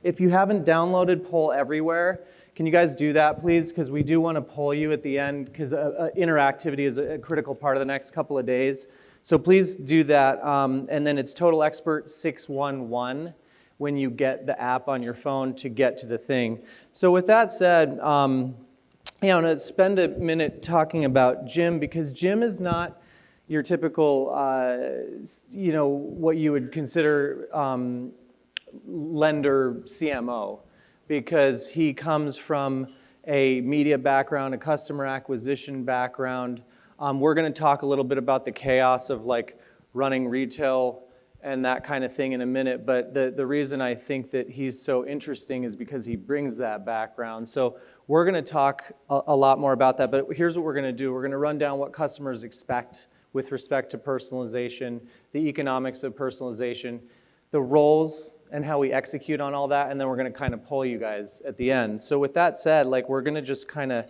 If you haven't downloaded Poll Everywhere, can you guys do that, please? Because we do want to poll you at the end, because interactivity is a critical part of the next couple of days. So please do that. And then it's Total Expert 611 when you get the app on your phone to get to the thing. So with that said, I'm going to spend a minute talking about Jim, because Jim is not your typical, what you would consider lender CMO, because he comes from a media background, a customer acquisition background. We're going to talk a little bit about the chaos of like running retail and that kind of thing in a minute, but the reason I think that he's so interesting is because he brings that background. So we're going to talk a lot more about that, but here's what we're going to do. We're going to run down what customers expect with respect to personalization, the economics of personalization, the roles and how we execute on all that, and then we're going to kind of poll you guys at the end. So with that said, like, we're going to just kind of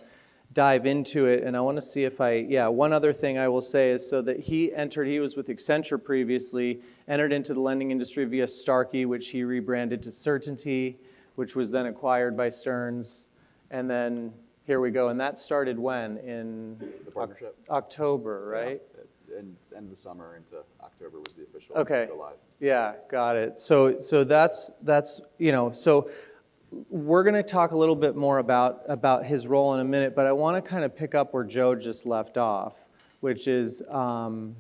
dive into it, and I want to see if one other thing I will say is, so that he was with Accenture previously, entered into the lending industry via Starkey, which he rebranded to Certainty, which was then acquired by Stearns, and then here we go. And that started when? In the partnership? October, right? Yeah, end of the summer into October was the official go live. Yeah, got it. So that's so we're going to talk a little bit more about his role in a minute, but I want to kind of pick up where Joe just left off, which is on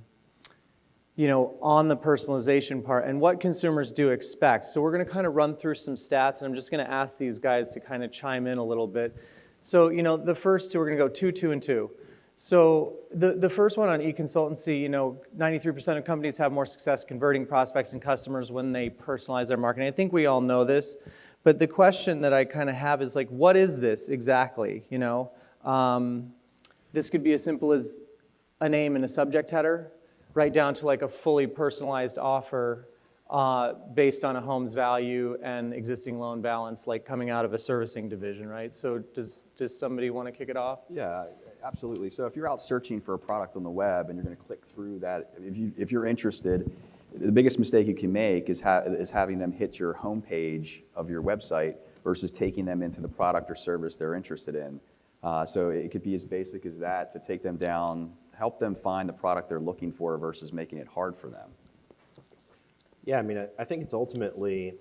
the personalization part and what consumers do expect. So we're going to kind of run through some stats, and I'm just going to ask these guys to kind of chime in a little bit. So the first two, we're going to go 2, 2, and 2. So the first one on e-consultancy, 93% of companies have more success converting prospects and customers when they personalize their marketing. I think we all know this, but the question that I kind of have is like, what is this exactly? This could be as simple as a name and a subject header, right down to like a fully personalized offer based on a home's value and existing loan balance, like coming out of a servicing division, right? So does somebody want to kick it off? Yeah, absolutely. So if you're out searching for a product on the web and you're going to click through that, if you're interested, the biggest mistake you can make is having them hit your homepage of your website versus taking them into the product or service they're interested in. So it could be as basic as that, to take them down, help them find the product they're looking for versus making it hard for them. Yeah, I mean, I think it's ultimately,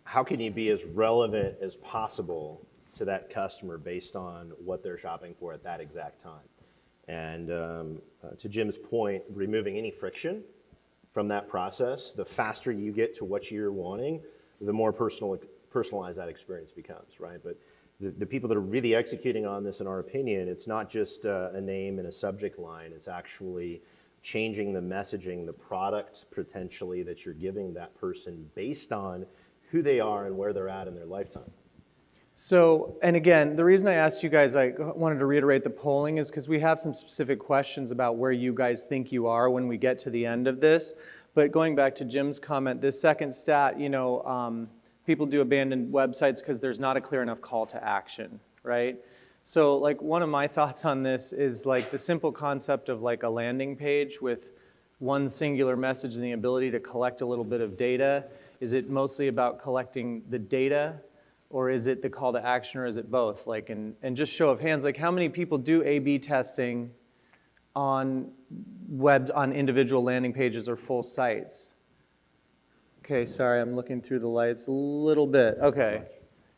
how can you be as relevant as possible to that customer based on what they're shopping for at that exact time? And to Jim's point, removing any friction from that process, the faster you get to what you're wanting, the more personalized that experience becomes, right? But the people that are really executing on this, in our opinion, it's not just a name and a subject line, it's actually changing the messaging, the products potentially that you're giving that person based on who they are and where they're at in their lifetime. So, and again, the reason I asked you guys, I wanted to reiterate the polling, is because we have some specific questions about where you guys think you are when we get to the end of this. But going back to Jim's comment, this second stat, people do abandon websites because there's not a clear enough call to action, right? So like, one of my thoughts on this is like the simple concept of like a landing page with one singular message and the ability to collect a little bit of data. Is it mostly about collecting the data, or is it the call to action, or is it both? Like, and just show of hands, like how many people do A/B testing on individual landing pages or full sites? Okay, sorry, I'm looking through the lights a little bit. Okay,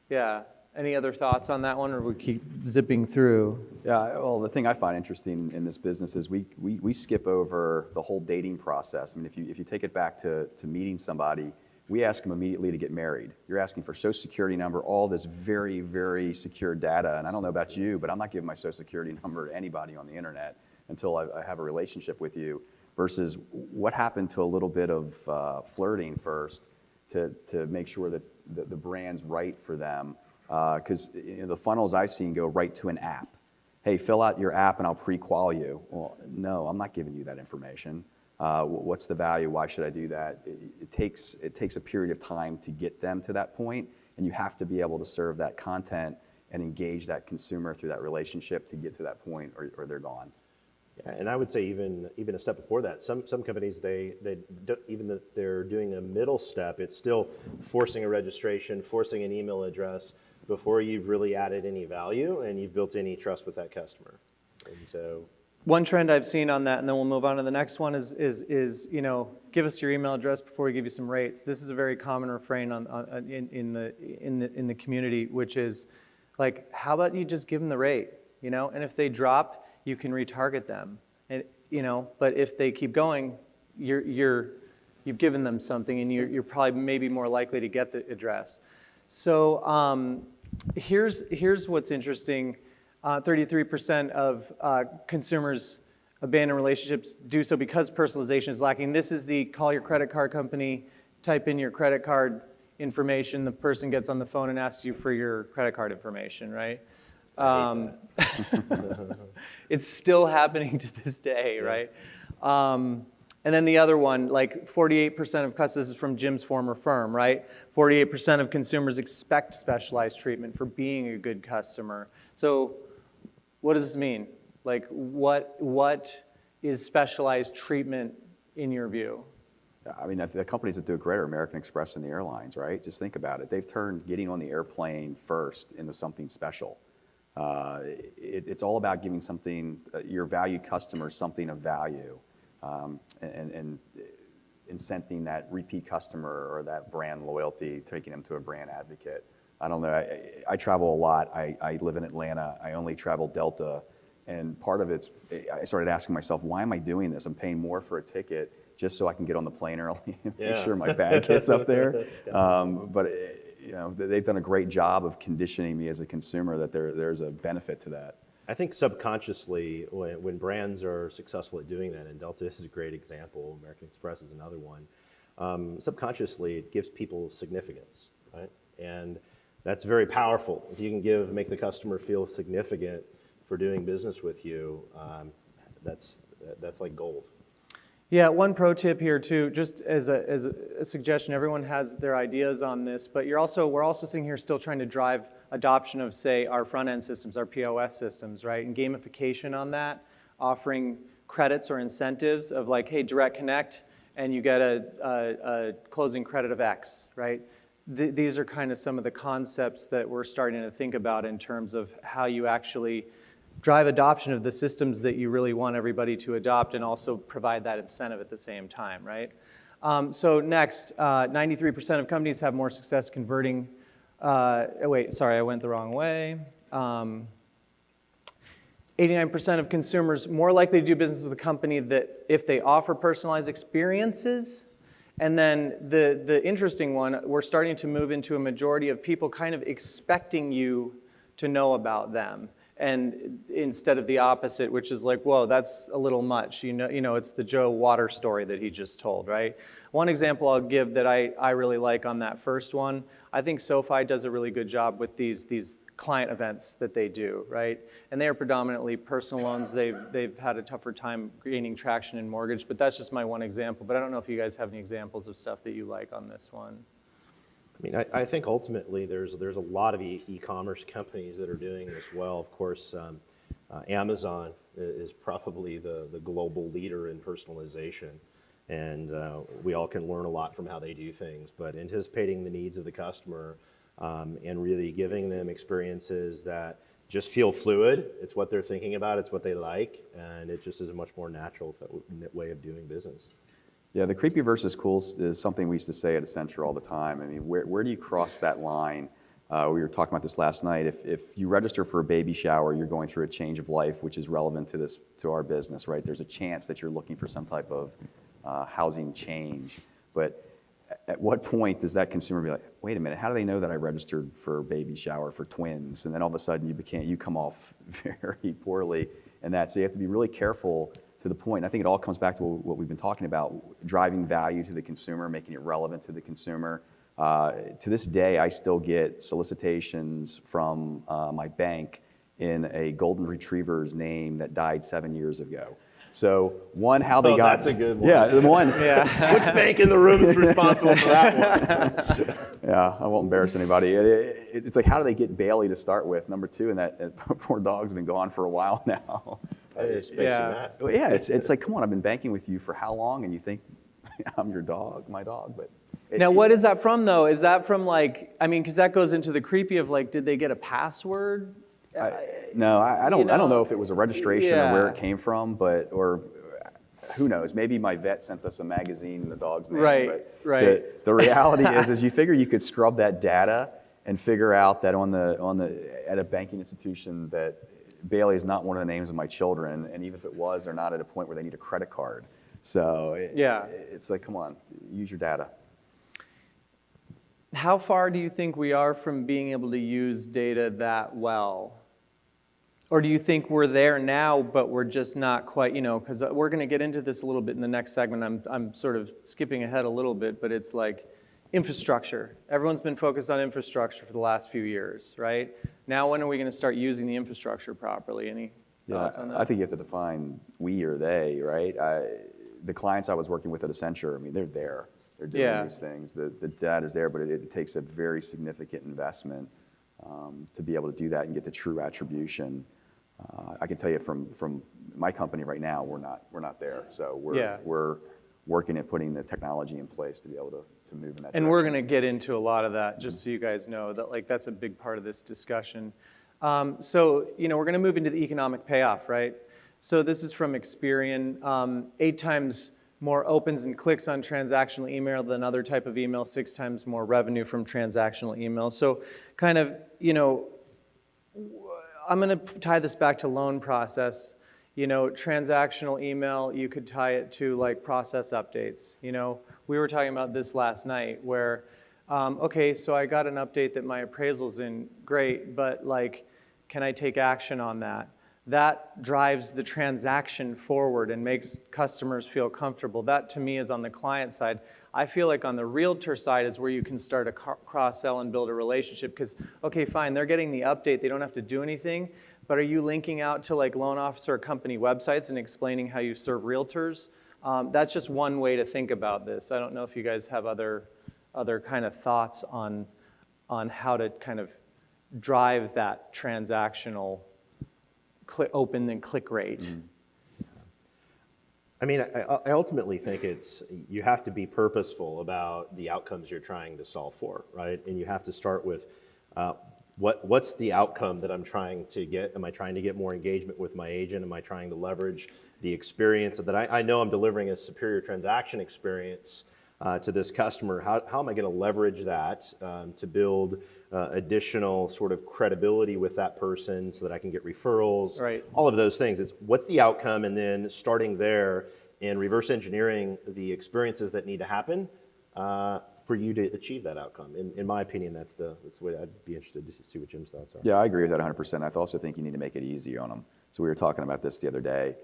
yeah. Any other thoughts on that one, or we keep zipping through? Yeah, well, the thing I find interesting in this business is we skip over the whole dating process. I mean, if you take it back to meeting somebody, we ask them immediately to get married. You're asking for social security number, all this very, very secure data. And I don't know about you, but I'm not giving my social security number to anybody on the internet until I have a relationship with you. Versus what happened to a little bit of flirting first to make sure that the brand's right for them. Because the funnels I've seen go right to an app. Hey, fill out your app and I'll pre-qual you. Well, no, I'm not giving you that information. What's the value? Why should I do that? It takes a period of time to get them to that point, and you have to be able to serve that content and engage that consumer through that relationship to get to that point, or they're gone. Yeah, and I would say even a step before that, some companies they don't, even if they're doing a middle step, it's still forcing a registration, forcing an email address before you've really added any value and you've built any trust with that customer. And so one trend I've seen on that, and then we'll move on to the next one, is give us your email address before we give you some rates. This is a very common refrain in the community, which is like, how about you just give them the rate, and if they drop, you can retarget them, and but if they keep going, you've given them something, and you're probably maybe more likely to get the address. So here's what's interesting. 33% of consumers abandon relationships do so because personalization is lacking. This is the call your credit card company, type in your credit card information, the person gets on the phone and asks you for your credit card information, right? It's still happening to this day, right? And then the other one, like 48% of customers, this is from Jim's former firm, right? 48% of consumers expect specialized treatment for being a good customer. So what does this mean? Like what is specialized treatment in your view? I mean, the companies that do it great are American Express and the airlines, right? Just think about it. They've turned getting on the airplane first into something special. It's all about giving something, your valued customers something of value, and incenting that repeat customer or that brand loyalty, taking them to a brand advocate. I don't know, I travel a lot. I live in Atlanta. I only travel Delta. And part of it's, I started asking myself, why am I doing this? I'm paying more for a ticket just so I can get on the plane early and make sure my bag gets up there. But they've done a great job of conditioning me as a consumer that there's a benefit to that. I think subconsciously, when brands are successful at doing that, and Delta is a great example, American Express is another one, subconsciously it gives people significance, right? And that's very powerful. If you can make the customer feel significant for doing business with you, that's like gold. Yeah, one pro tip here too, just as a suggestion, everyone has their ideas on this, but we're also sitting here still trying to drive adoption of, say, our front-end systems, our POS systems, right? And gamification on that, offering credits or incentives of like, hey, direct connect, and you get a closing credit of X, right? These are kind of some of the concepts that we're starting to think about in terms of how you actually drive adoption of the systems that you really want everybody to adopt and also provide that incentive at the same time, right? So next, 93% of companies have more success converting, wait, sorry, I went the wrong way. 89% of consumers more likely to do business with a company that if they offer personalized experiences. And then the interesting one, we're starting to move into a majority of people kind of expecting you to know about them. And instead of the opposite, which is like, whoa, that's a little much. It's the Joe Water story that he just told, right? One example I'll give that I really like on that first one, I think SoFi does a really good job with these client events that they do, right? And they are predominantly personal loans. They've had a tougher time gaining traction in mortgage, but that's just my one example. But I don't know if you guys have any examples of stuff that you like on this one. I mean, I think ultimately there's a lot of e-commerce companies that are doing this well. Of course, Amazon is probably the global leader in personalization, and we all can learn a lot from how they do things. But anticipating the needs of the customer and really giving them experiences that just feel fluid. It's what they're thinking about. It's what they like, and it just is a much more natural way of doing business. Yeah, the creepy versus cool is something we used to say at Accenture all the time. I mean, where do you cross that line? We were talking about this last night. If you register for a baby shower, you're going through a change of life, which is relevant to our business, right? There's a chance that you're looking for some type of housing change. But at what point does that consumer be like, wait a minute, how do they know that I registered for a baby shower for twins? And then all of a sudden you come off very poorly in that. So you have to be really careful to the point. I think it all comes back to what we've been talking about, driving value to the consumer, making it relevant to the consumer. To this day, I still get solicitations from my bank in a golden retriever's name that died 7 years ago. So one, how they got... That's a good one. Yeah, the one. Yeah. Which bank in the room is responsible for that one? Yeah, I won't embarrass anybody. It's like, how do they get Bailey to start with? Number two, and that poor dog's been gone for a while now. It's basic Yeah. math. Well, yeah, it's like, come on, I've been banking with you for how long, and you think I'm your dog, my dog, but. Now, what is that from, though? Is that from, like, I mean, because that goes into the creepy of, like, did they get a password? No, I don't know, know if it was a registration or where yeah. it came from, or who knows? Maybe my vet sent us a magazine in the dog's name. Right, but right. The reality is you figure you could scrub that data and figure out that at a banking institution that Bailey is not one of the names of my children, and even if it was, they're not at a point where they need a credit card. So it's like, come on, use your data. How far do you think we are from being able to use data that well? Or do you think we're there now, but we're just not quite, because we're going to get into this a little bit in the next segment. I'm sort of skipping ahead a little bit, but it's like infrastructure. Everyone's been focused on infrastructure for the last few years, right? Now, when are we going to start using the infrastructure properly? Any thoughts on that? I think you have to define we or they, right? The clients I was working with at Accenture, I mean, they're there. They're doing these things. The data is there, but it takes a very significant investment to be able to do that and get the true attribution. I can tell you from my company right now, we're not there. So we're working at putting the technology in place to be able to move in that And direction. we're going to get into a lot of that, just so you guys know that, like, that's a big part of this discussion. So we're going to move into the economic payoff, right? So this is from Experian. 8 times more opens and clicks on transactional email than other type of email, 6 times more revenue from transactional email. So kind of, I'm going to tie this back to loan process. Transactional email, you could tie it to like process updates. We were talking about this last night where, okay, so I got an update that my appraisal's in, great, but like, can I take action on that? That drives the transaction forward and makes customers feel comfortable. That to me is on the client side. I feel like on the realtor side is where you can start a cross-sell and build a relationship because, okay, fine, they're getting the update, they don't have to do anything, but are you linking out to like loan officer or company websites and explaining how you serve realtors? That's just one way to think about this. I don't know if you guys have other kind of thoughts on how to kind of drive that transactional open and click rate. Mm-hmm. I mean, I ultimately think you have to be purposeful about the outcomes you're trying to solve for, right? And you have to start with what's the outcome that I'm trying to get? Am I trying to get more engagement with my agent? Am I trying to leverage the experience that I know I'm delivering a superior transaction experience to this customer? How am I going to leverage that to build additional sort of credibility with that person so that I can get referrals? Right. All of those things. It's what's the outcome, and then starting there and reverse engineering the experiences that need to happen for you to achieve that outcome. In my opinion, that's the way. I'd be interested to see what Jim's thoughts are. Yeah, I agree with that 100%. I also think you need to make it easy on them. So we were talking about this the other day.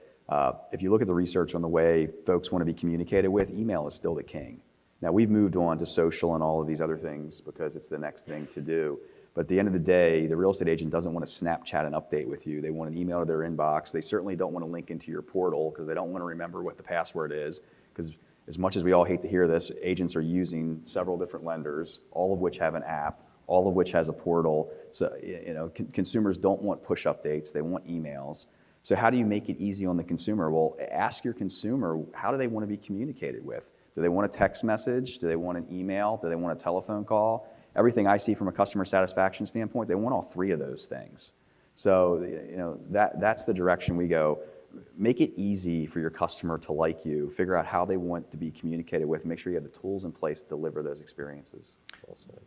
If you look at the research on the way folks want to be communicated with, email is still the king. Now, we've moved on to social and all of these other things because it's the next thing to do. But at the end of the day, the real estate agent doesn't want to Snapchat an update with you. They want an email to their inbox. They certainly don't want to link into your portal because they don't want to remember what the password is. Because as much as we all hate to hear this, agents are using several different lenders, all of which have an app, all of which has a portal. So, consumers don't want push updates. They want emails. So how do you make it easy on the consumer? Well, ask your consumer, how do they want to be communicated with? Do they want a text message? Do they want an email? Do they want a telephone call? Everything I see from a customer satisfaction standpoint, they want all 3 of those things. So that's the direction we go. Make it easy for your customer to like you. Figure out how they want to be communicated with. Make sure you have the tools in place to deliver those experiences.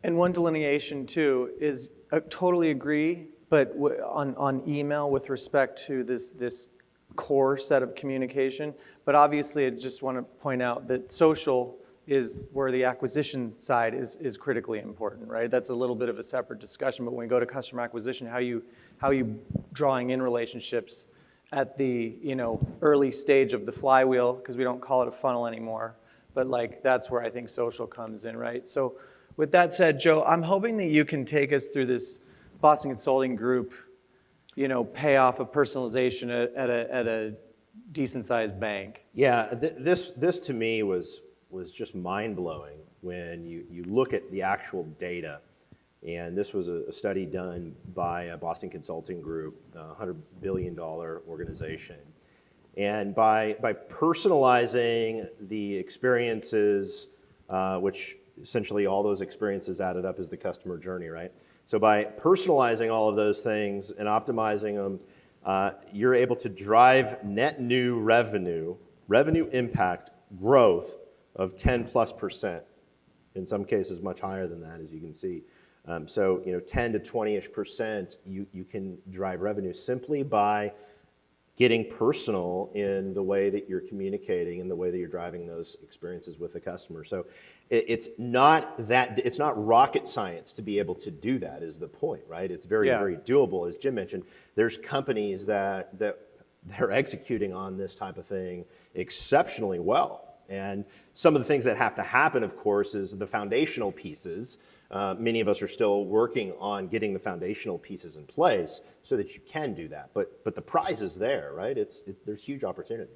And one delineation too is I totally agree, but on email with respect to this core set of communication. But obviously, I just want to point out that social is where the acquisition side is critically important, right? That's a little bit of a separate discussion. But when we go to customer acquisition, how you drawing in relationships at the early stage of the flywheel, because we don't call it a funnel anymore. But like that's where I think social comes in, right? So with that said, Joe, I'm hoping that you can take us through this Boston Consulting Group payoff of personalization at a decent-sized bank. Yeah, this to me was just mind-blowing when you look at the actual data. And this was a study done by a Boston Consulting Group, a $100 billion organization. And by personalizing the experiences, which essentially all those experiences added up is the customer journey, right? So by personalizing all of those things and optimizing them, you're able to drive net new revenue impact growth of 10+%. In some cases, much higher than that, as you can see. So 10 to 20-ish%, you can drive revenue simply by getting personal in the way that you're communicating and the way that you're driving those experiences with the customer. So it's not rocket science to be able to do that is the point, right? It's very, very doable. As Jim mentioned, there's companies that they're executing on this type of thing exceptionally well. And some of the things that have to happen, of course, is the foundational pieces. Many of us are still working on getting the foundational pieces in place so that you can do that. But the prize is there, right? There's huge opportunity.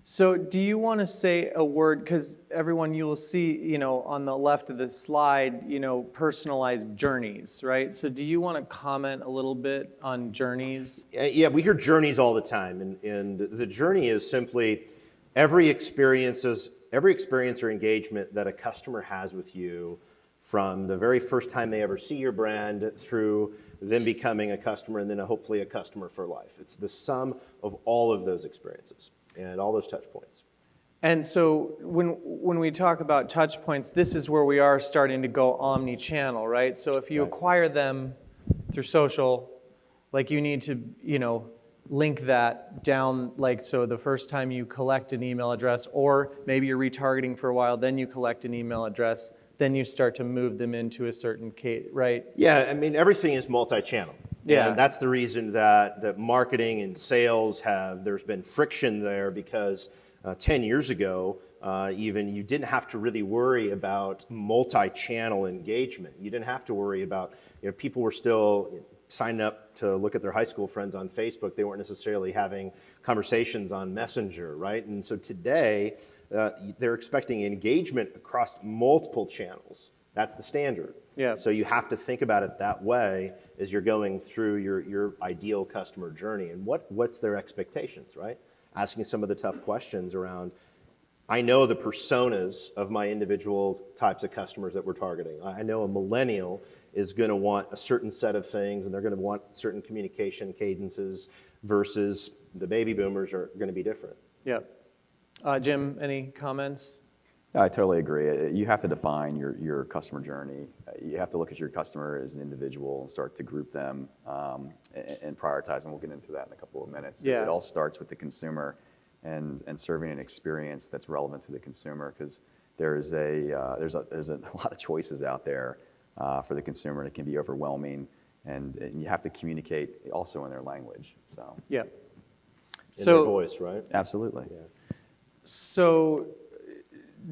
So do you want to say a word, because everyone, you will see, on the left of the slide, personalized journeys, right? So do you want to comment a little bit on journeys? Yeah, we hear journeys all the time. And the journey is simply every experience or engagement that a customer has with you, from the very first time they ever see your brand through them becoming a customer and then hopefully a customer for life. It's the sum of all of those experiences and all those touch points. And so when we talk about touch points, this is where we are starting to go omni-channel, right? So if you acquire them through social, like you need to, link that down, like, so the first time you collect an email address, or maybe you're retargeting for a while, then you collect an email address, then you start to move them into a certain case, right? Yeah, I mean, everything is multi-channel. Yeah. And that's the reason that marketing and sales there's been friction there, because 10 years ago, even you didn't have to really worry about multi-channel engagement. You didn't have to worry about, people were still signing up to look at their high school friends on Facebook. They weren't necessarily having conversations on Messenger, right? And so today, they're expecting engagement across multiple channels. That's the standard. Yeah. So you have to think about it that way as you're going through your ideal customer journey. And what's their expectations, right? Asking some of the tough questions around, I know the personas of my individual types of customers that we're targeting. I know a millennial is going to want a certain set of things, and they're going to want certain communication cadences, versus the baby boomers are going to be different. Yeah. Jim, any comments? I totally agree. You have to define your customer journey. You have to look at your customer as an individual and start to group them and prioritize, and we'll get into that in a couple of minutes. Yeah. It all starts with the consumer and serving an experience that's relevant to the consumer, because there's a lot of choices out there for the consumer, and it can be overwhelming, and you have to communicate also in their language. So Yeah. In their voice, right? absolutely. Yeah. So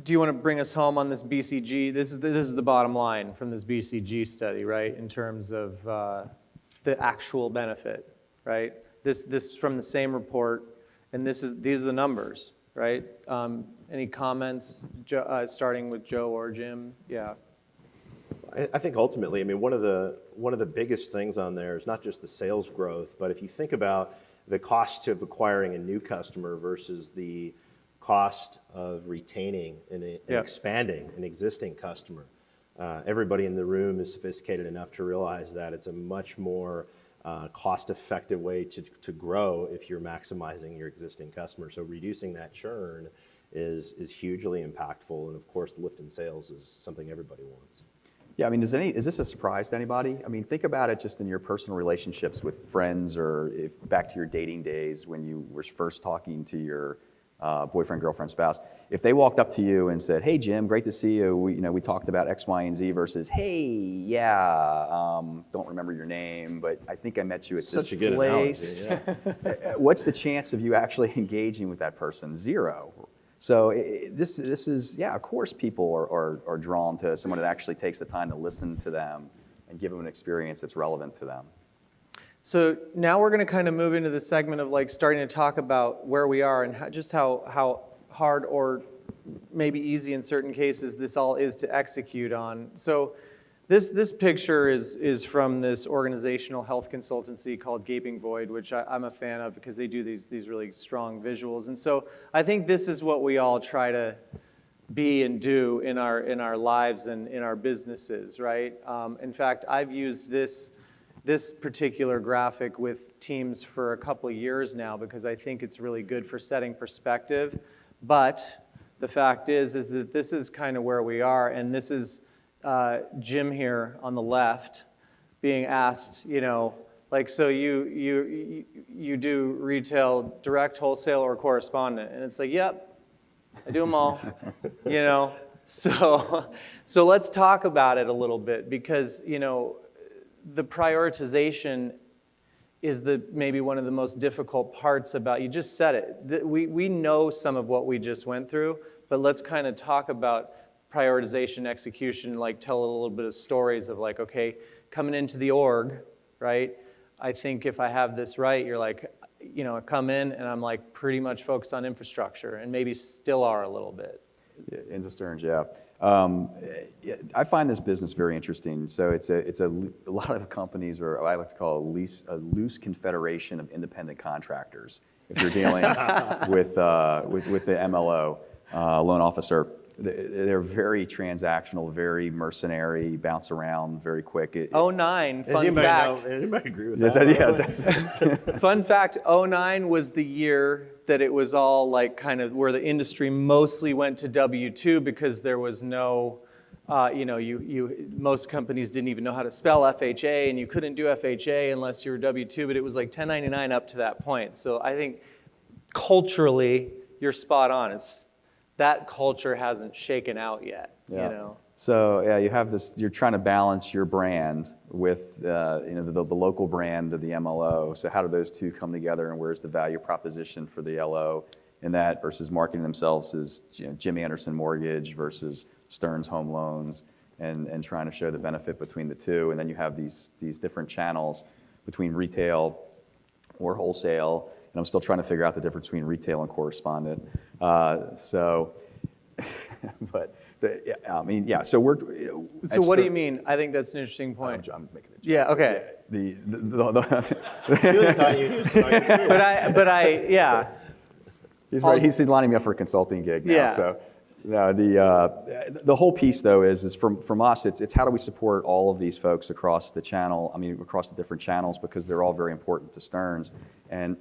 do you want to bring us home on this BCG? This is the bottom line from this BCG study, right? In terms of the actual benefit, right? This from the same report, and these are the numbers, right? Any comments, starting with Joe or Jim? Yeah. I think ultimately, I mean, one of the biggest things on there is not just the sales growth, but if you think about the cost of acquiring a new customer versus the cost of retaining and expanding an existing customer. Everybody in the room is sophisticated enough to realize that it's a much more cost-effective way to grow if you're maximizing your existing customer. So reducing that churn is hugely impactful, and of course, the lift in sales is something everybody wants. Yeah, I mean, is this a surprise to anybody? I mean, think about it just in your personal relationships with friends, or back to your dating days when you were first talking to your boyfriend, girlfriend, spouse. If they walked up to you and said, "Hey, Jim, great to see you. We talked about X, Y, and Z," versus, "Hey, yeah, don't remember your name, but I think I met you at this place." Analogy, yeah. What's the chance of you actually engaging with that person? Zero. So this is, yeah, of course people are drawn to someone that actually takes the time to listen to them and give them an experience that's relevant to them. So now we're going to kind of move into the segment of like starting to talk about where we are and how hard or maybe easy in certain cases this all is to execute on. So This picture is from this organizational health consultancy called Gaping Void, which I'm a fan of because they do these really strong visuals. And so I think this is what we all try to be and do in our lives and in our businesses, right? In fact, I've used this particular graphic with teams for a couple of years now because I think it's really good for setting perspective. But the fact is that this is kind of where we are, and this is Jim here on the left being asked, like, so you do retail, direct, wholesale, or correspondent? And it's like, yep, I do them all, So let's talk about it a little bit because, the prioritization is maybe one of the most difficult parts about, you just said it. We know some of what we just went through, but let's kind of talk about prioritization, execution, like tell a little bit of stories of like, okay, coming into the org, right? I think if I have this right, you're like, I come in and I'm like pretty much focused on infrastructure and maybe still are a little bit. Yeah, into Stearns, yeah. I find this business very interesting. So it's a lot of companies, or I like to call a loose confederation of independent contractors. If you're dealing with the MLO, loan officer, they're very transactional, very mercenary, bounce around very quick. 09, fun fact. Anybody agree with Yes, that? yes, Fun fact, 09 was the year that it was all like kind of where the industry mostly went to W-2 because there was no, most companies didn't even know how to spell FHA, and you couldn't do FHA unless you were W-2, but it was like 1099 up to that point. So I think culturally, you're spot on. That culture hasn't shaken out yet, So yeah, you have this. You're trying to balance your brand with the local brand of the MLO. So how do those two come together, and where's the value proposition for the LO in that versus marketing themselves as Jim Anderson Mortgage versus Stearns Home Loans, and trying to show the benefit between the two. And then you have these different channels between retail or wholesale. And I'm still trying to figure out the difference between retail and correspondent. So we're. So what do you mean? I think that's an interesting point. I'm making it. Yeah. Okay. Julian thought you Yeah. He's right. He's lining me up for a consulting gig now. Yeah. So the whole piece though is from us. It's how do we support all of these folks across the channel? I mean, across the different channels, because they're all very important to Stearns. And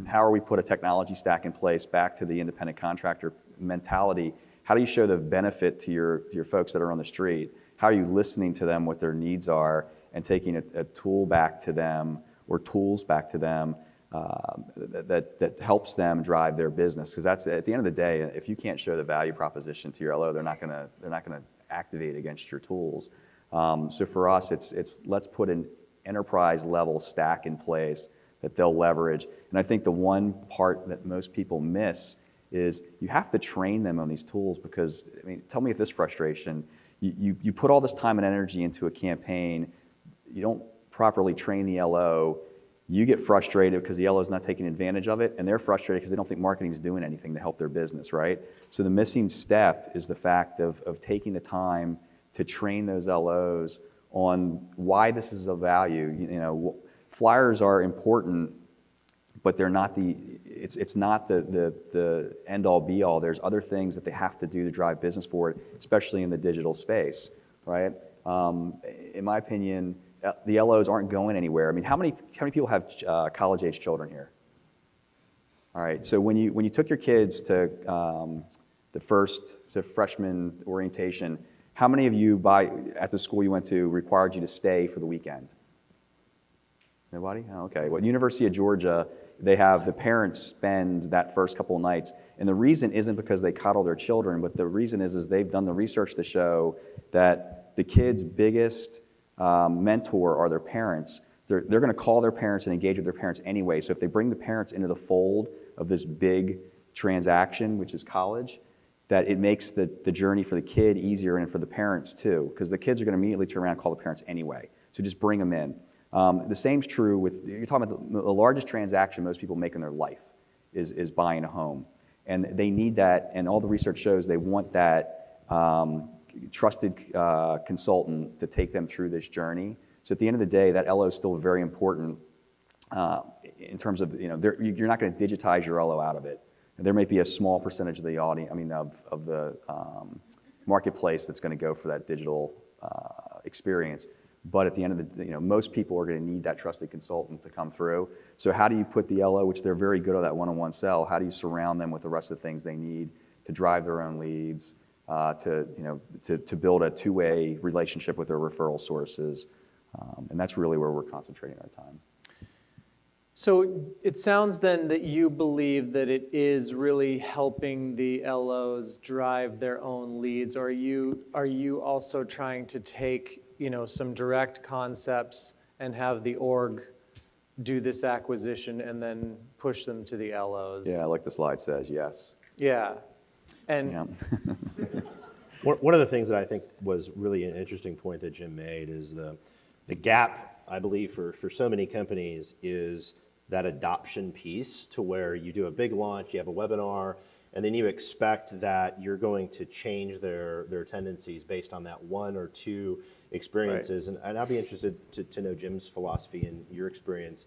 how are we put a technology stack in place back to the independent contractor mentality? How do you show the benefit to your folks that are on the street? How are you listening to them, what their needs are, and taking a tool back to them or tools back to them that helps them drive their business? Because that's at the end of the day, if you can't show the value proposition to your LO, they're not gonna activate against your tools. So for us, it's let's put an enterprise level stack in place that they'll leverage. And I think the one part that most people miss is you have to train them on these tools, because, I mean, tell me if this frustration, you put all this time and energy into a campaign, you don't properly train the LO, you get frustrated because the LO is not taking advantage of it, and they're frustrated because they don't think marketing is doing anything to help their business, right? So the missing step is the fact of taking the time to train those LOs on why this is of value. Flyers are important, but they're not it's not the end all be all. There's other things that they have to do to drive business forward, especially in the digital space, right? In my opinion, the LOs aren't going anywhere. I mean, how many people have college-age children here? All right, so when you took your kids to the freshman orientation, how many of you at the school you went to required you to stay for the weekend? Nobody? Oh, okay. Well, University of Georgia, they have the parents spend that first couple of nights. And the reason isn't because they coddle their children, but the reason is they've done the research to show that the kids' biggest mentor are their parents. They're going to call their parents and engage with their parents anyway. So if they bring the parents into the fold of this big transaction, which is college, that it makes the journey for the kid easier and for the parents too, because the kids are going to immediately turn around and call the parents anyway. So just bring them in. The same's true with, you're talking about the largest transaction most people make in their life is buying a home. And they need that, and all the research shows they want that trusted consultant to take them through this journey. So at the end of the day, that LO is still very important in terms of, you're not going to digitize your LO out of it. There may be a small percentage of the audience, of the marketplace that's going to go for that digital experience. But at the end of the day, most people are going to need that trusted consultant to come through. So how do you put the LO, which they're very good at that one-on-one sell, how do you surround them with the rest of the things they need to drive their own leads, to build a two-way relationship with their referral sources? And that's really where we're concentrating our time. So it sounds then that you believe that it is really helping the LOs drive their own leads. Or are you also trying to take some direct concepts and have the org do this acquisition and then push them to the LOs? Yeah, like the slide says, yes. Yeah. And Yeah. One of the things that I think was really an interesting point that Jim made is the gap, I believe, for so many companies is that adoption piece, to where you do a big launch, you have a webinar, and then you expect that you're going to change their tendencies based on that one or two experiences. Right. And I'd be interested to know Jim's philosophy and your experience.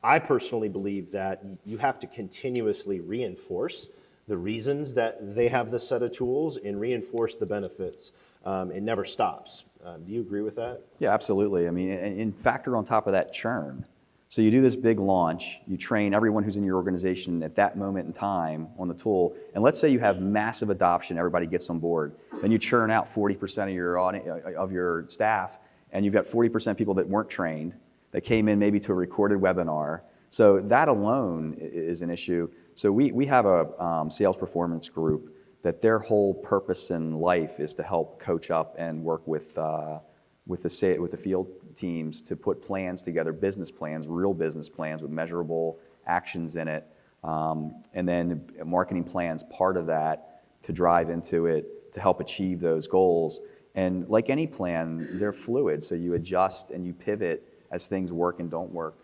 I personally believe that you have to continuously reinforce the reasons that they have this set of tools and reinforce the benefits. It never stops. Do you agree with that? Yeah, absolutely. And factor on top of that churn. So you do this big launch, you train everyone who's in your organization at that moment in time on the tool, and let's say you have massive adoption, everybody gets on board, then you churn out 40% of your staff, and you've got 40% people that weren't trained, that came in maybe to a recorded webinar. So that alone is an issue. So we have a sales performance group that their whole purpose in life is to help coach up and work with the field teams to put plans together, business plans, real business plans with measurable actions in it, and then marketing plans part of that to drive into it to help achieve those goals. And like any plan, they're fluid, so you adjust and you pivot as things work and don't work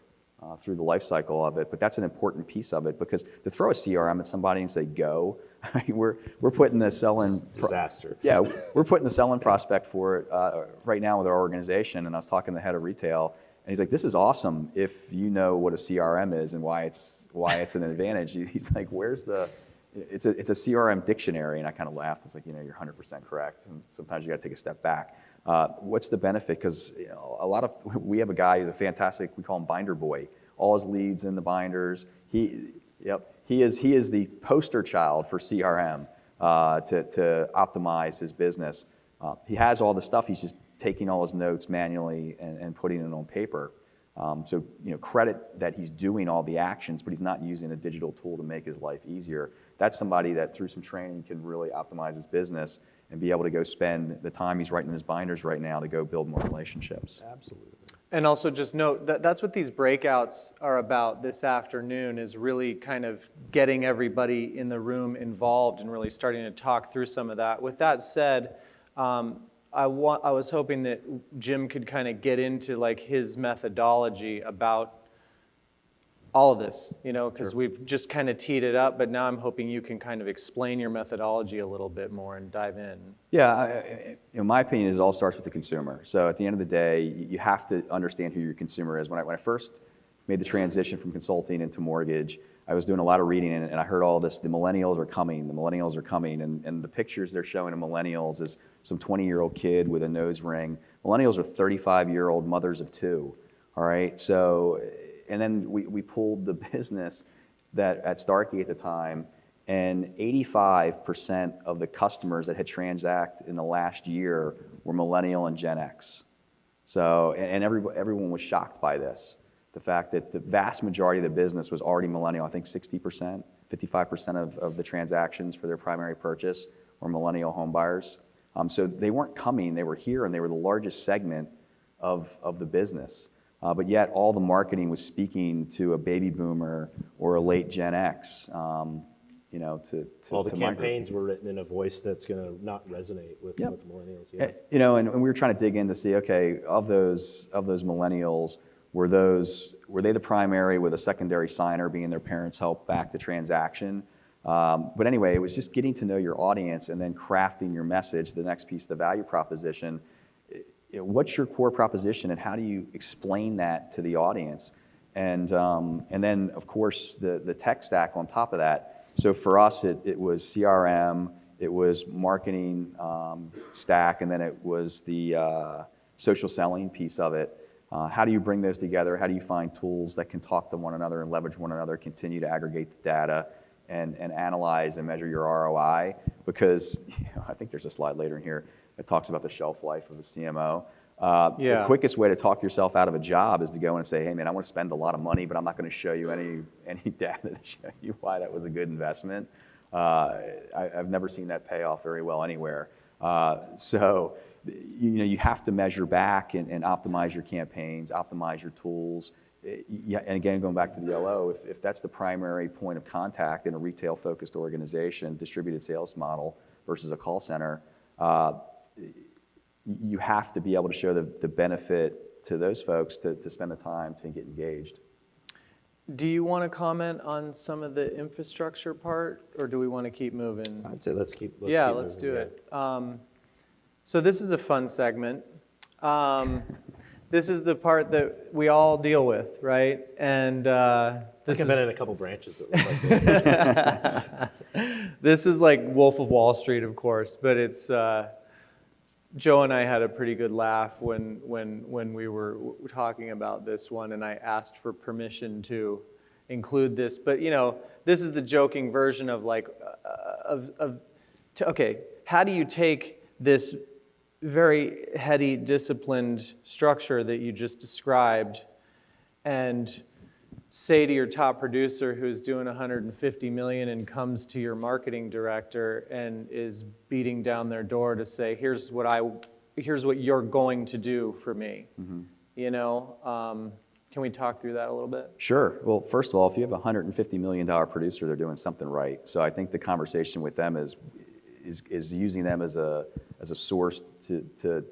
through the life cycle of it. But that's an important piece of it, because to throw a CRM at somebody and say go, we're putting the sell-in disaster. Yeah, we're putting the sell-in prospect for it right now with our organization. And I was talking to the head of retail, and he's like, "This is awesome if you know what a CRM is and why it's an advantage." He's like, "Where's the?" It's a CRM dictionary, and I kind of laughed. It's like, you're 100% correct, and sometimes you got to take a step back. What's the benefit? Because we have a guy who's a fantastic, we call him binder boy. All his leads in the binders. He is the poster child for CRM to optimize his business. He has all the stuff. He's just taking all his notes manually and putting it on paper. So credit that he's doing all the actions, but he's not using a digital tool to make his life easier. That's somebody that through some training can really optimize his business and be able to go spend the time he's writing in his binders right now to go build more relationships. Absolutely. And also just note that that's what these breakouts are about this afternoon, is really kind of getting everybody in the room involved and really starting to talk through some of that. With that said, I was hoping that Jim could kind of get into like his methodology about all of this, because we've just kind of teed it up, but now I'm hoping you can kind of explain your methodology a little bit more and dive in. Yeah, in my opinion, it all starts with the consumer. So at the end of the day, you have to understand who your consumer is. When I first made the transition from consulting into mortgage, I was doing a lot of reading, and I heard all this, the millennials are coming, and the pictures they're showing of millennials is some 20-year-old kid with a nose ring. Millennials are 35-year-old mothers of two, all right? So, and then we pulled the business that at Starkey at the time, and 85% of the customers that had transacted in the last year were millennial and Gen X. So, and everyone was shocked by this. The fact that the vast majority of the business was already millennial. I think 60%, 55% of the transactions for their primary purchase were millennial home buyers. So they weren't coming, they were here, and they were the largest segment of the business. But yet all the marketing was speaking to a baby boomer or a late Gen X. All the campaigns were written in a voice that's going to not resonate with the millennials. Yeah. And we were trying to dig in to see, okay, of those millennials, were they the primary with a secondary signer being their parents' help back the transaction? But anyway, it was just getting to know your audience and then crafting your message, the next piece, the value proposition. What's your core proposition and how do you explain that to the audience? And then, of course, the tech stack on top of that. So for us, it was CRM, it was marketing stack, and then it was the social selling piece of it. How do you bring those together? How do you find tools that can talk to one another and leverage one another, continue to aggregate the data and analyze and measure your ROI? Because I think there's a slide later in here that talks about the shelf life of the CMO. The quickest way to talk yourself out of a job is to go in and say, hey man, I want to spend a lot of money, but I'm not going to show you any data to show you why that was a good investment. I've never seen that pay off very well anywhere. So you have to measure back and optimize your campaigns, optimize your tools. And again, going back to the LO, if that's the primary point of contact in a retail-focused organization, distributed sales model versus a call center, you have to be able to show the benefit to those folks to spend the time to get engaged. Do you want to comment on some of the infrastructure part, or do we want to keep moving? I'd say let's keep let's moving, do it. So this is a fun segment. This is the part that we all deal with, right? And I've been in a couple branches that look like this. This is like Wolf of Wall Street, of course, but it's Joe and I had a pretty good laugh when we were talking about this one, and I asked for permission to include this. But this is the joking version of like okay, how do you take this very heady, disciplined structure that you just described and say to your top producer who's doing 150 million and comes to your marketing director and is beating down their door to say, here's what you're going to do for me. Mm-hmm. Can we talk through that a little bit? Sure. Well, first of all, if you have a $150 million producer, they're doing something right. So I think the conversation with them is using them as a source to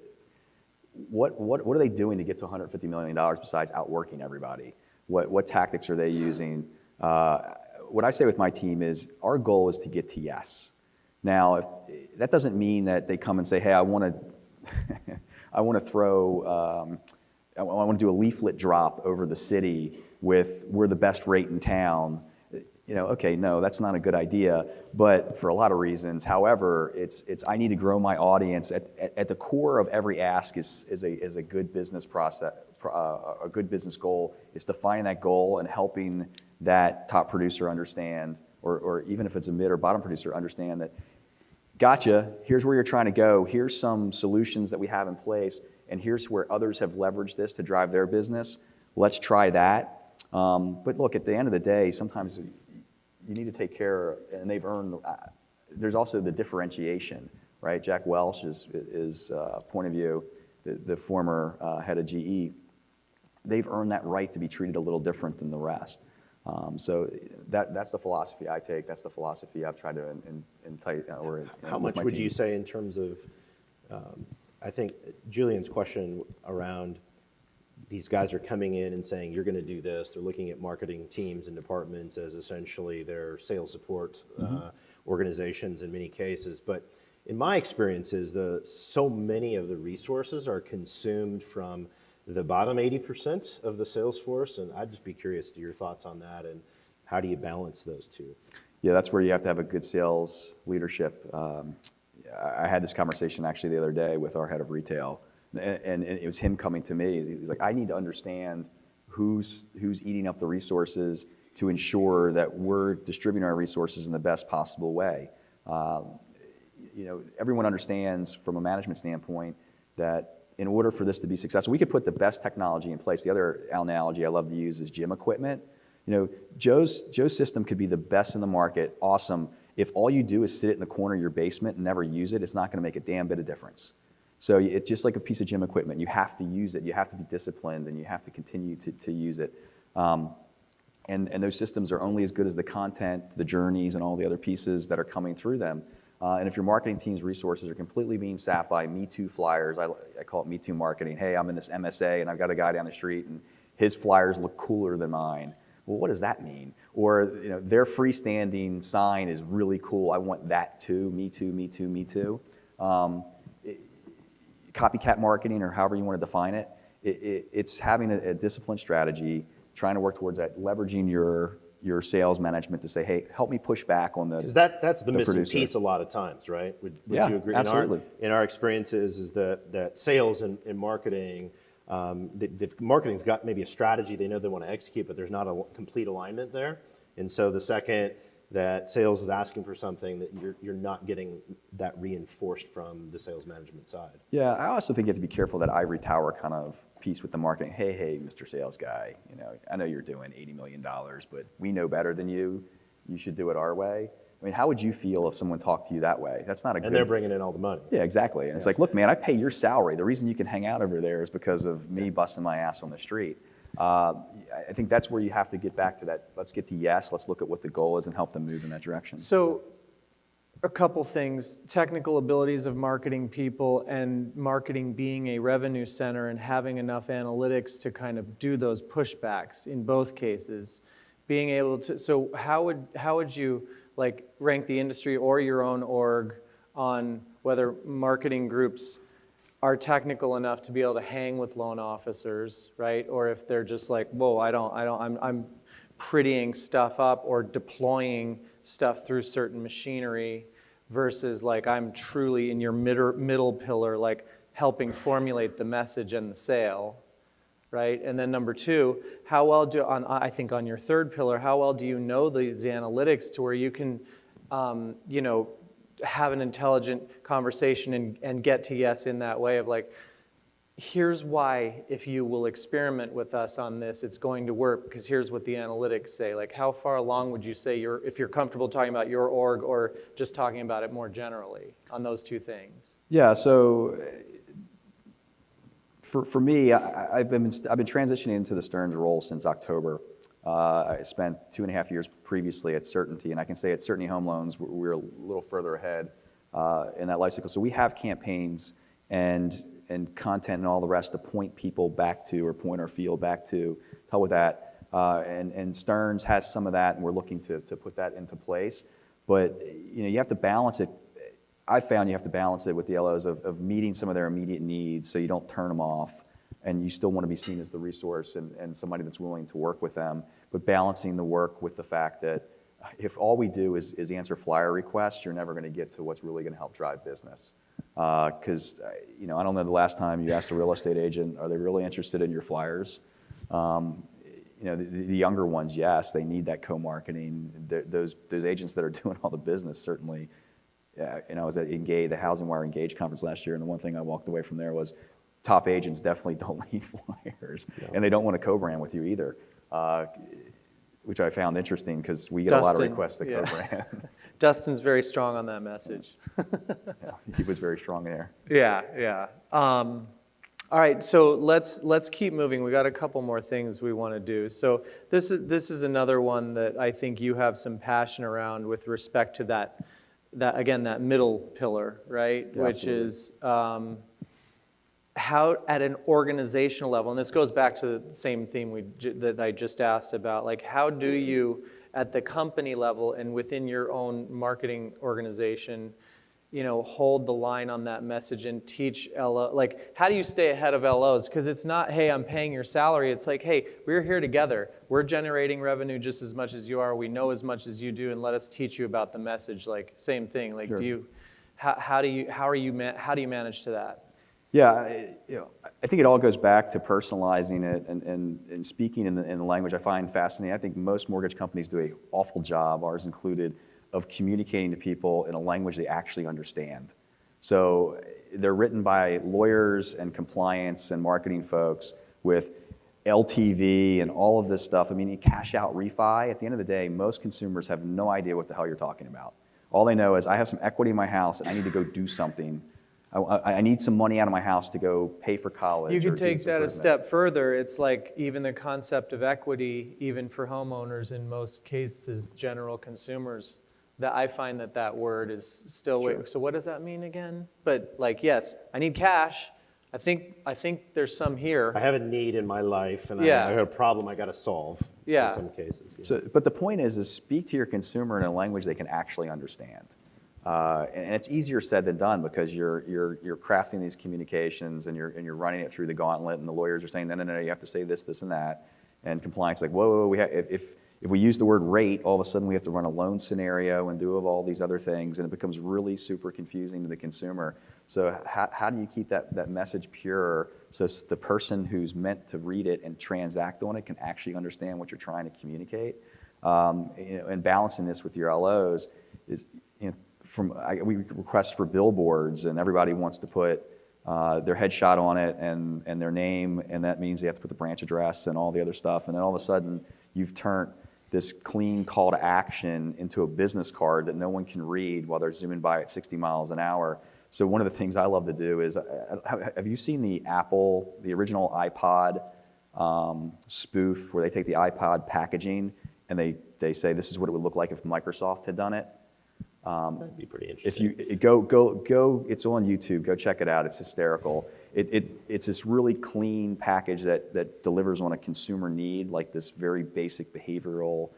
what are they doing to get to $150 million besides outworking everybody? What tactics are they using? What I say with my team is our goal is to get to yes. Now, that doesn't mean that they come and say, hey, I want to do a leaflet drop over the city with we're the best rate in town. Okay, no, that's not a good idea, but for a lot of reasons. However, it's I need to grow my audience. At the core of every ask is a good business process. A good business goal is defining that goal and helping that top producer understand, or even if it's a mid or bottom producer, understand that, gotcha, here's where you're trying to go, here's some solutions that we have in place, and here's where others have leveraged this to drive their business. Let's try that. But look, at the end of the day, sometimes you need to take care, and they've earned, there's also the differentiation, right? Jack Welch is point of view, the former head of GE, they've earned that right to be treated a little different than the rest. So that's the philosophy I take. That's the philosophy I've tried to How much would you say in terms of, I think Julian's question around these guys are coming in and saying, you're going to do this. They're looking at marketing teams and departments as essentially their sales support organizations in many cases. But in my experiences, so many of the resources are consumed from the bottom 80% of the sales force. And I'd just be curious to your thoughts on that and how do you balance those two? Yeah, that's where you have to have a good sales leadership. I had this conversation actually the other day with our head of retail. And it was him coming to me. He's like, I need to understand who's eating up the resources to ensure that we're distributing our resources in the best possible way. Everyone understands from a management standpoint that in order for this to be successful, we could put the best technology in place. The other analogy I love to use is gym equipment. Joe's system could be the best in the market, awesome. If all you do is sit it in the corner of your basement and never use it, it's not going to make a damn bit of difference. So it's just like a piece of gym equipment. You have to use it. You have to be disciplined, and you have to continue to use it. And those systems are only as good as the content, the journeys, and all the other pieces that are coming through them. And if your marketing team's resources are completely being sapped by Me Too flyers, I call it Me Too marketing. Hey, I'm in this MSA, and I've got a guy down the street, and his flyers look cooler than mine. well, what does that mean? Or their freestanding sign is really cool. I want that too. Me too. Me too. Me too. Copycat marketing, or however you want to define it, it's having a disciplined strategy, trying to work towards that, leveraging your sales management to say, hey, help me push back on the Because that's the missing producer. piece a lot of times, right? Would Yeah, you agree? absolutely. In our experiences is that sales and marketing, the marketing's got maybe a strategy they know they want to execute, but there's not a complete alignment there. And so the second that sales is asking for something, that you're not getting that reinforced from the sales management side. Yeah, I also think you have to be careful that ivory tower kind of piece with the marketing. Hey, Mr. Sales Guy, I know you're doing $80 million, but we know better than you. You should do it our way. I mean, how would you feel if someone talked to you that way? That's not a good... And they're bringing in all the money. Yeah, exactly. And it's like, look, man, I pay your salary. The reason you can hang out over there is because of me busting my ass on the street. I think that's where you have to get back to that. Let's get to yes. Let's look at what the goal is and help them move in that direction. So a couple things, technical abilities of marketing people and marketing being a revenue center and having enough analytics to kind of do those pushbacks in both cases. Being able to, so how would you like rank the industry or your own org on whether marketing groups are technical enough to be able to hang with loan officers, right? Or if they're just like, whoa, I'm prettying stuff up or deploying stuff through certain machinery versus like I'm truly in your middle pillar, like helping formulate the message and the sale, right? And then number two, how well I think on your third pillar, how well do you know these analytics to where you can, have an intelligent conversation and get to yes in that way of like, here's why if you will experiment with us on this, it's going to work because here's what the analytics say. Like how far along would you say if you're comfortable talking about your org or just talking about it more generally on those two things? Yeah, so for me, I've been transitioning into the Stearns role since October. I spent 2.5 years previously at Certainty, and I can say at Certainty Home Loans, we're a little further ahead in that life cycle. So we have campaigns and content and all the rest to point people back to or point our field back to help with that. And Stearns has some of that, and we're looking to put that into place. But you have to balance it. I found you have to balance it with the LOs of meeting some of their immediate needs so you don't turn them off, and you still want to be seen as the resource and somebody that's willing to work with them, but balancing the work with the fact that if all we do is answer flyer requests, you're never going to get to what's really going to help drive business. Because I don't know the last time you asked a real estate agent, are they really interested in your flyers? The younger ones, yes, they need that co-marketing. Those agents that are doing all the business, certainly. I was at Engage, the Housing Wire Engage conference last year, and the one thing I walked away from there was top agents definitely don't need flyers, and they don't want to co-brand with you either, which I found interesting because we get a lot of requests to co-brand. Dustin's very strong on that message. Yeah, he was very strong there. Yeah. All right, so let's keep moving. We got a couple more things we want to do. So this is another one that I think you have some passion around with respect to that middle pillar, right? Yeah, which is how at an organizational level, and this goes back to the same theme that I just asked about, like how do you at the company level and within your own marketing organization, hold the line on that message and teach LO, like how do you stay ahead of LOs? Because it's not, hey, I'm paying your salary. It's like, hey, we're here together. We're generating revenue just as much as you are. We know as much as you do, and let us teach you about the message. Like same thing. Like, sure. Yeah, I think it all goes back to personalizing it and speaking in the language I find fascinating. I think most mortgage companies do an awful job, ours included, of communicating to people in a language they actually understand. So they're written by lawyers and compliance and marketing folks with LTV and all of this stuff. I mean, cash out refi, at the end of the day, most consumers have no idea what the hell you're talking about. All they know is I have some equity in my house and I need to go do something. I need some money out of my house to go pay for college. You can take that a step further. It's like even the concept of equity, even for homeowners, in most cases, general consumers, that I find that word is still, sure. So what does that mean again? But like, yes, I need cash, I think there's some here. I have a need in my life, and Yeah. I got a problem I got to solve. Yeah. In some cases. Yeah. So, but the point is speak to your consumer in a language they can actually understand. And it's easier said than done because you're crafting these communications and you're running it through the gauntlet, and the lawyers are saying, no, you have to say this, this, and that. And compliance, like, whoa, if we use the word rate, all of a sudden we have to run a loan scenario and do all these other things, and it becomes really super confusing to the consumer. So how do you keep that message pure so the person who's meant to read it and transact on it can actually understand what you're trying to communicate? And balancing this with your LOs is, we request for billboards, and everybody wants to put their headshot on it and their name, and that means you have to put the branch address and all the other stuff, and then all of a sudden you've turned this clean call to action into a business card that no one can read while they're zooming by at 60 miles an hour. So one of the things I love to do is, have you seen the original iPod spoof where they take the iPod packaging and they say this is what it would look like if Microsoft had done it? That'd be pretty interesting. If you go, it's on YouTube. Go check it out. It's hysterical. It's this really clean package that delivers on a consumer need, like this very basic behavioral,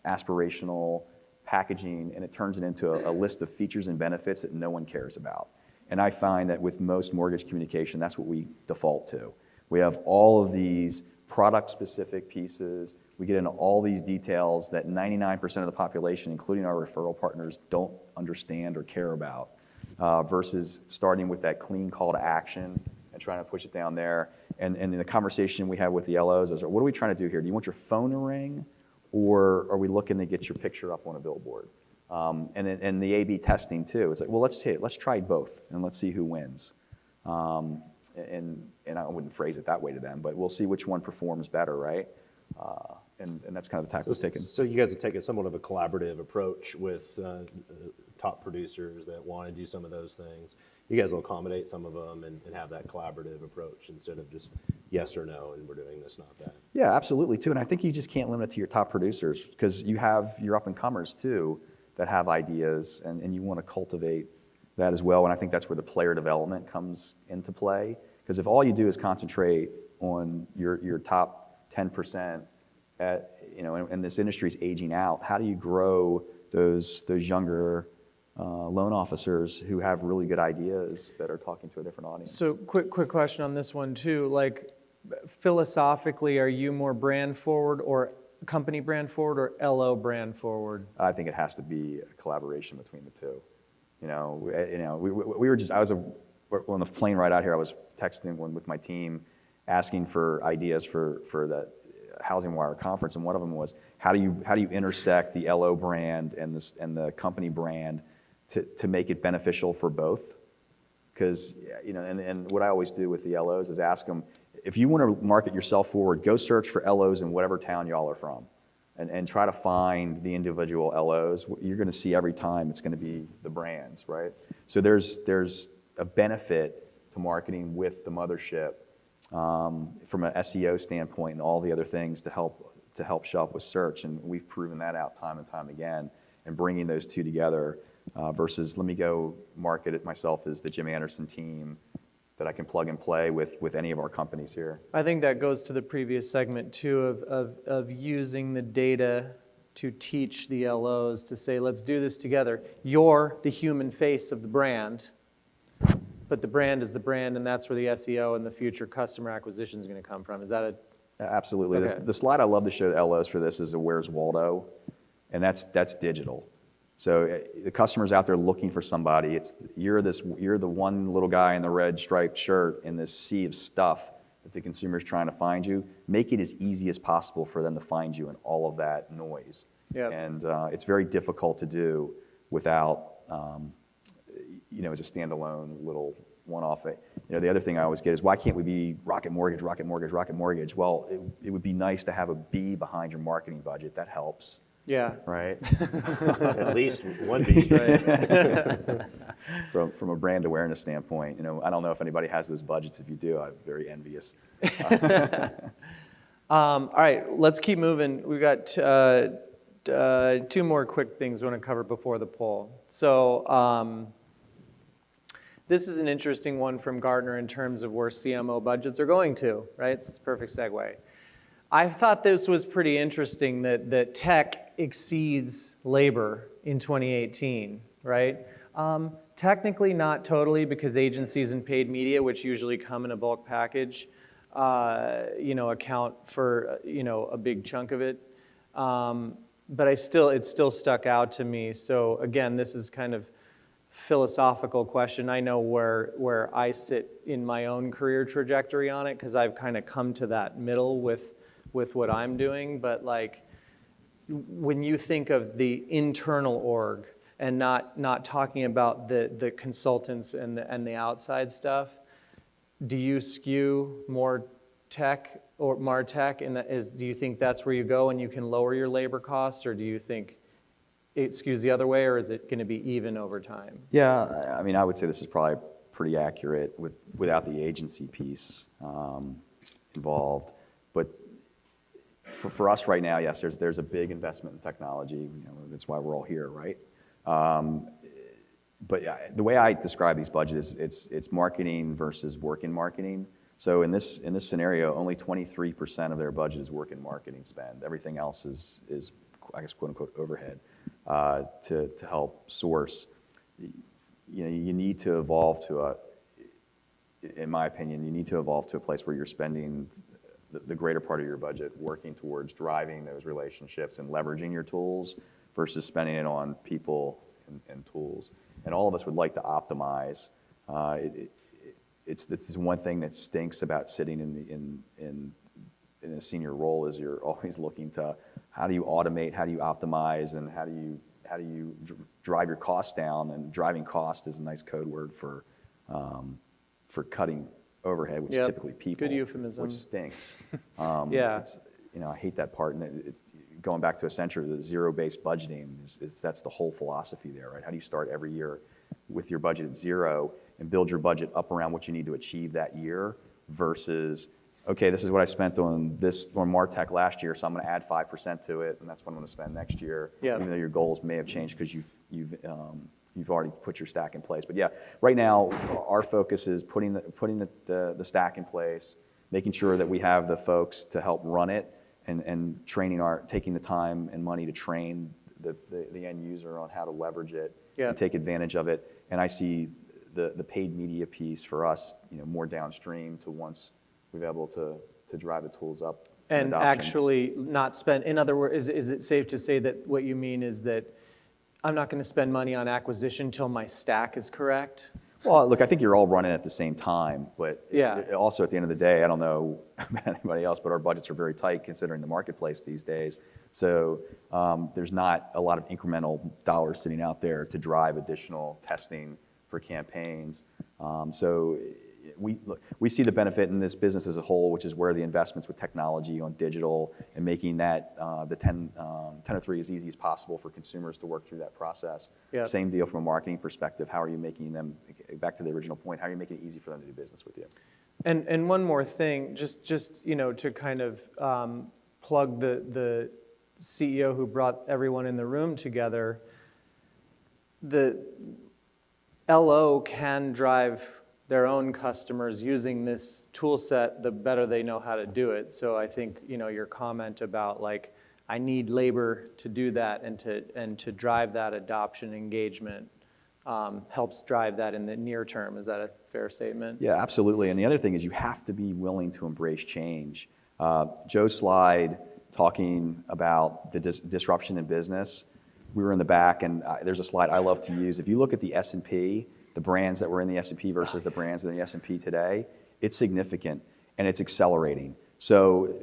aspirational packaging, and it turns it into a list of features and benefits that no one cares about. And I find that with most mortgage communication, that's what we default to. We have all of these product-specific pieces. We get into all these details that 99% of the population, including our referral partners, don't understand or care about, versus starting with that clean call to action and trying to push it down there. And in the conversation we have with the LOs is, what are we trying to do here? Do you want your phone to ring, or are we looking to get your picture up on a billboard? And the A/B testing too. It's like, well, let's try both and let's see who wins. And I wouldn't phrase it that way to them, but we'll see which one performs better, right? And that's kind of the tack we're taking. So you guys have taken somewhat of a collaborative approach with top producers that want to do some of those things. You guys will accommodate some of them and have that collaborative approach instead of just yes or no, and we're doing this, not that. Yeah, absolutely too. And I think you just can't limit it to your top producers, because you have your up-and-comers too that have ideas, and you want to cultivate that as well. And I think that's where the player development comes into play. Because if all you do is concentrate on your top 10%, and this industry is aging out, how do you grow those younger loan officers who have really good ideas that are talking to a different audience? So quick question on this one too. Like, philosophically, are you more brand forward or company brand forward or LO brand forward? I think it has to be a collaboration between the two. We were just, on the plane ride out here, I was texting with my team, asking for ideas for the Housing Wire conference, and one of them was, how do you intersect the LO brand and the company brand to make it beneficial for both? Because and what I always do with the LOs is ask them, if you want to market yourself forward, go search for LOs in whatever town y'all are from, and try to find the individual LOs. You're going to see every time it's going to be the brands, right? So there's a benefit to marketing with the mothership from an SEO standpoint and all the other things to help show up with search, and we've proven that out time and time again. And bringing those two together versus let me go market it myself as the Jim Anderson team that I can plug and play with any of our companies here. I think that goes to the previous segment too of using the data to teach the LOs to say, let's do this together. You're the human face of the brand, but the brand is the brand, and that's where the SEO and the future customer acquisition is going to come from. Is that a... Absolutely. Okay. The slide I love to show the LOs for this is a Where's Waldo, and that's digital. So the customer's out there looking for somebody. You're the one little guy in the red striped shirt in this sea of stuff that the consumer's trying to find you. Make it as easy as possible for them to find you in all of that noise. Yep. And it's very difficult to do without, as a standalone little one-off. The other thing I always get is, why can't we be Rocket Mortgage, Rocket Mortgage, Rocket Mortgage? Well, it would be nice to have a B behind your marketing budget. That helps. Yeah. Right? At least one piece, right? From a brand awareness standpoint, I don't know if anybody has those budgets. If you do, I'm very envious. All right, let's keep moving. We've got two more quick things we want to cover before the poll. So This is an interesting one from Gartner in terms of where CMO budgets are going to, right? It's a perfect segue. I thought this was pretty interesting that tech exceeds labor in 2018, right? Technically not totally, because agencies and paid media, which usually come in a bulk package, account for a big chunk of it. But it still stuck out to me. So again, this is kind of philosophical question. I know where I sit in my own career trajectory on it, because I've kind of come to that middle with what I'm doing. But like, when you think of the internal org and not talking about the consultants and the outside stuff, do you skew more tech or MarTech? And do you think that's where you go and you can lower your labor costs, or do you think it skews the other way, or is it going to be even over time? Yeah, I mean, I would say this is probably pretty accurate without the agency piece involved. But for us right now, yes, there's a big investment in technology. That's why we're all here, right? But the way I describe these budgets is it's marketing versus work in marketing. So in this scenario, only 23% of their budget is work in marketing spend. Everything else is I guess, quote unquote, overhead to help source. You need to evolve in my opinion, you need to evolve to a place where you're spending the greater part of your budget working towards driving those relationships and leveraging your tools versus spending it on people and tools. And all of us would like to optimize. It's one thing that stinks about sitting in a senior role is you're always looking to how do you automate, how do you optimize, and how do you drive your costs down. And driving cost is a nice code word for cutting overhead, which is typically people. Good euphemism. Which stinks. Yeah. I hate that part. And going back to Accenture, the zero-based budgeting that's the whole philosophy there, right? How do you start every year with your budget at zero and build your budget up around what you need to achieve that year versus, okay, this is what I spent on MarTech last year, so I'm going to add 5% to it, and that's what I'm going to spend next year. Yeah. Even though your goals may have changed because you've already put your stack in place. But yeah, right now our focus is putting the stack in place, making sure that we have the folks to help run it, and taking the time and money to train the end user on how to leverage it and take advantage of it. And I see the paid media piece for us, more downstream to once we've been able to drive the tools up. And actually not spend, in other words, is it safe to say that what you mean is that I'm not going to spend money on acquisition until my stack is correct? Well, look, I think you're all running at the same time, but also at the end of the day, I don't know about anybody else, but our budgets are very tight considering the marketplace these days. So there's not a lot of incremental dollars sitting out there to drive additional testing for campaigns. So we see the benefit in this business as a whole, which is where the investments with technology on digital and making that the 1003 as easy as possible for consumers to work through that process. Yep. Same deal from a marketing perspective. How are you making them, back to the original point, how are you making it easy for them to do business with you? And one more thing, just to kind of plug the CEO who brought everyone in the room together, the LO can drive their own customers using this tool set, the better they know how to do it. So I think your comment about like I need labor to do that and to drive that adoption engagement helps drive that in the near term. Is that a fair statement? Yeah, absolutely. And the other thing is you have to be willing to embrace change. Joe's slide talking about the disruption in business. We were in the back, and there's a slide I love to use. If you look at the S&P, the brands that were in the S&P versus the brands in the S&P today, it's significant and it's accelerating. So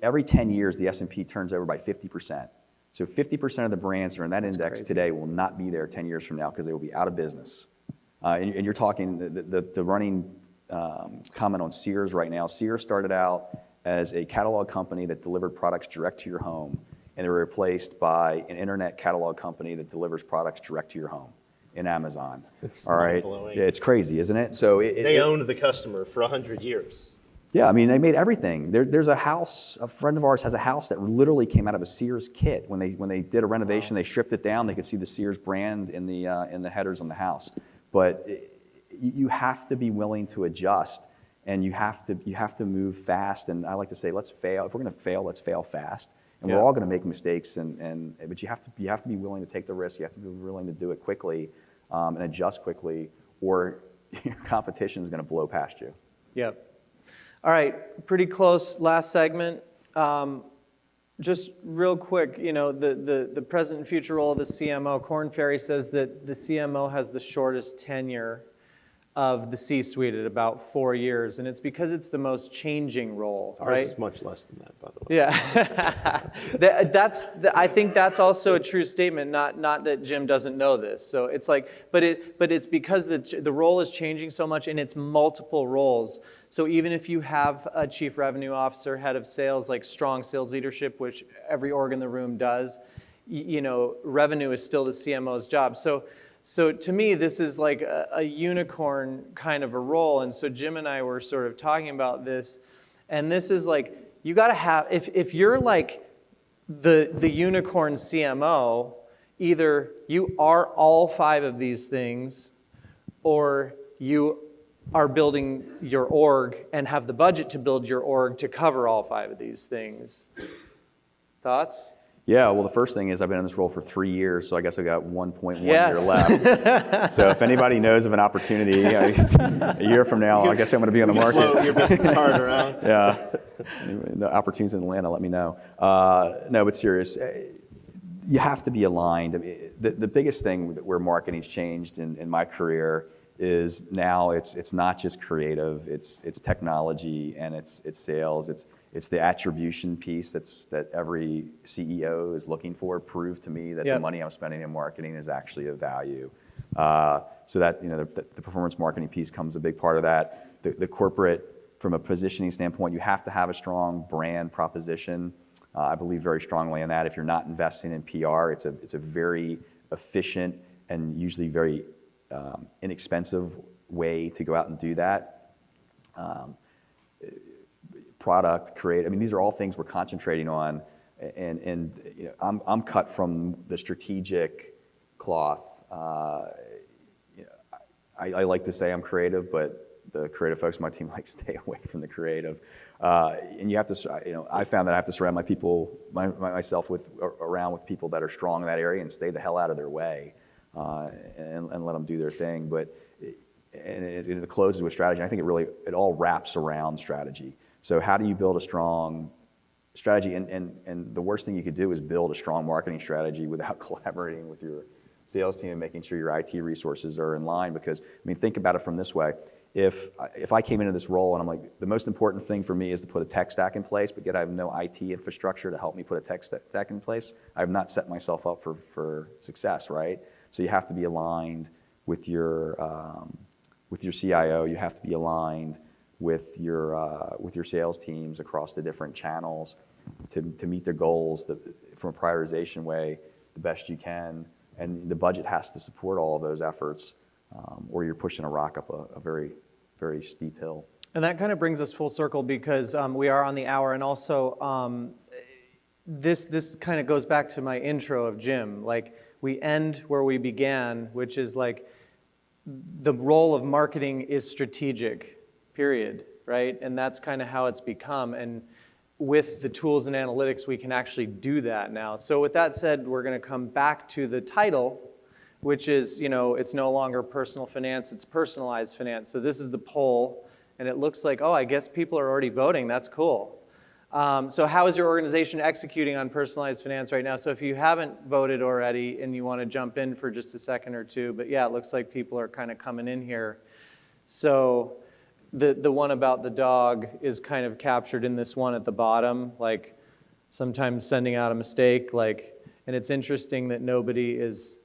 every 10 years, the S&P turns over by 50%. So 50% of the brands that are in that index today will not be there 10 years from now because they will be out of business. And you're talking the running comment on Sears right now. Sears started out as a catalog company that delivered products direct to your home, and they were replaced by an internet catalog company that delivers products direct to your home in Amazon. It's all right. mind-blowing. Yeah, it's crazy, isn't it? So they owned the customer for 100 years. Yeah, I mean, they made everything. There's a house, a friend of ours has a house that literally came out of a Sears kit. When they did a renovation, they stripped it down. They could see the Sears brand in the headers on the house. But you have to be willing to adjust, and you have to move fast. And I like to say, let's fail. If we're going to fail, let's fail fast. And we're all going to make mistakes, but you have to be willing to take the risk. You have to be willing to do it quickly and adjust quickly, or your competition is going to blow past you. Yep. All right, pretty close. Last segment. Just real quick, you know, the present and future role of the CMO. Korn Ferry says that the CMO has the shortest tenure of the C-suite at about 4 years, and it's because it's the most changing role, Ours right? is much less than that, by the way. Yeah, I think that's also a true statement. Not that Jim doesn't know this. So it's like, but it's because the role is changing so much, and it's multiple roles. So even if you have a chief revenue officer, head of sales, like strong sales leadership, which every org in the room does, you know, revenue is still the CMO's job. So to me, this is like a unicorn kind of a role. And so Jim and I were sort of talking about this. And this is like, you got to have, if you're like the unicorn CMO, either you are all 5 of these things, or you are building your org and have the budget to build your org to cover all 5 of these things. Thoughts? Yeah, well, the first thing is I've been in this role for 3 years, so I guess I got 1.1 Yes. year left. So if anybody knows of an opportunity a year from now, I guess I'm going to be on the market. Float your business card around. Yeah, the opportunities in Atlanta, let me know. No, but serious, you have to be aligned. I mean, the biggest thing where marketing's changed in my career is now it's not just creative, it's technology, and it's sales, it's the attribution piece that every CEO is looking for. Prove to me that the money I'm spending in marketing is actually of value. So that, you know, the performance marketing piece comes a big part of that. The corporate, from a positioning standpoint, you have to have a strong brand proposition. I believe very strongly in that. If you're not investing in PR, it's a very efficient and usually very inexpensive way to go out and do that. Product, create. I mean, these are all things we're concentrating on, and you know, I'm cut from the strategic cloth. You know, I like to say I'm creative, but the creative folks on my team like stay away from the creative. And you have to, you know, I found that I have to surround myself with people that are strong in that area and stay the hell out of their way, and let them do their thing. But it closes with strategy. I think it all wraps around strategy. So how do you build a strong strategy? And the worst thing you could do is build a strong marketing strategy without collaborating with your sales team and making sure your IT resources are in line. Because, I mean, think about it from this way. If I came into this role and I'm like, the most important thing for me is to put a tech stack in place, but yet I have no IT infrastructure to help me put a tech stack in place, I have not set myself up for success, right? So you have to be aligned with your CIO. You have to be aligned with your sales teams across the different channels to meet their goals from a prioritization way the best you can, and the budget has to support all of those efforts, or you're pushing a rock up a very, very steep hill. And that kind of brings us full circle, because we are on the hour, and also this kind of goes back to my intro of Jim. Like, we end where we began, which is like the role of marketing is strategic. Period, right? And that's kind of how it's become. And with the tools and analytics, we can actually do that now. So with that said, we're going to come back to the title, which is, you know, it's no longer personal finance, it's personalized finance. So this is the poll, and it looks like, oh, I guess people are already voting. That's cool. So how is your organization executing on personalized finance right now? So if you haven't voted already and you want to jump in for just a second or two, but yeah, it looks like people are kind of coming in here. So the one about the dog is kind of captured in this one at the bottom, like sometimes sending out a mistake, like, and it's interesting that nobody is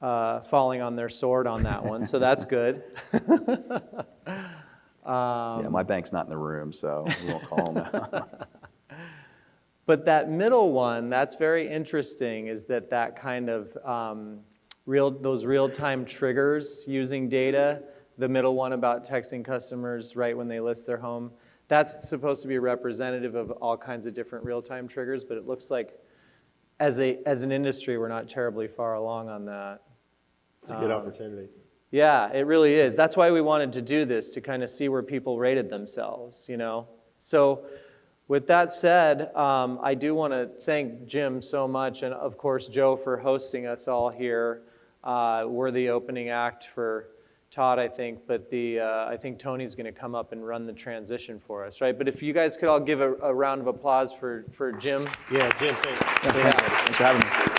falling on their sword on that one, so that's good. Yeah, my bank's not in the room, so we won't call them out. But that middle one, that's very interesting, is that kind of those real-time triggers using data. The middle one about texting customers right when they list their home, that's supposed to be representative of all kinds of different real-time triggers, but it looks like as an industry, we're not terribly far along on that. It's a good opportunity. Yeah, it really is. That's why we wanted to do this, to kind of see where people rated themselves, you know? So with that said, I do want to thank Jim so much, and of course Joe for hosting us all here. We're the opening act for Todd, I think, but I think Tony's going to come up and run the transition for us, right? But if you guys could all give a round of applause for Jim. Yeah, Jim, thanks. Thanks for having me.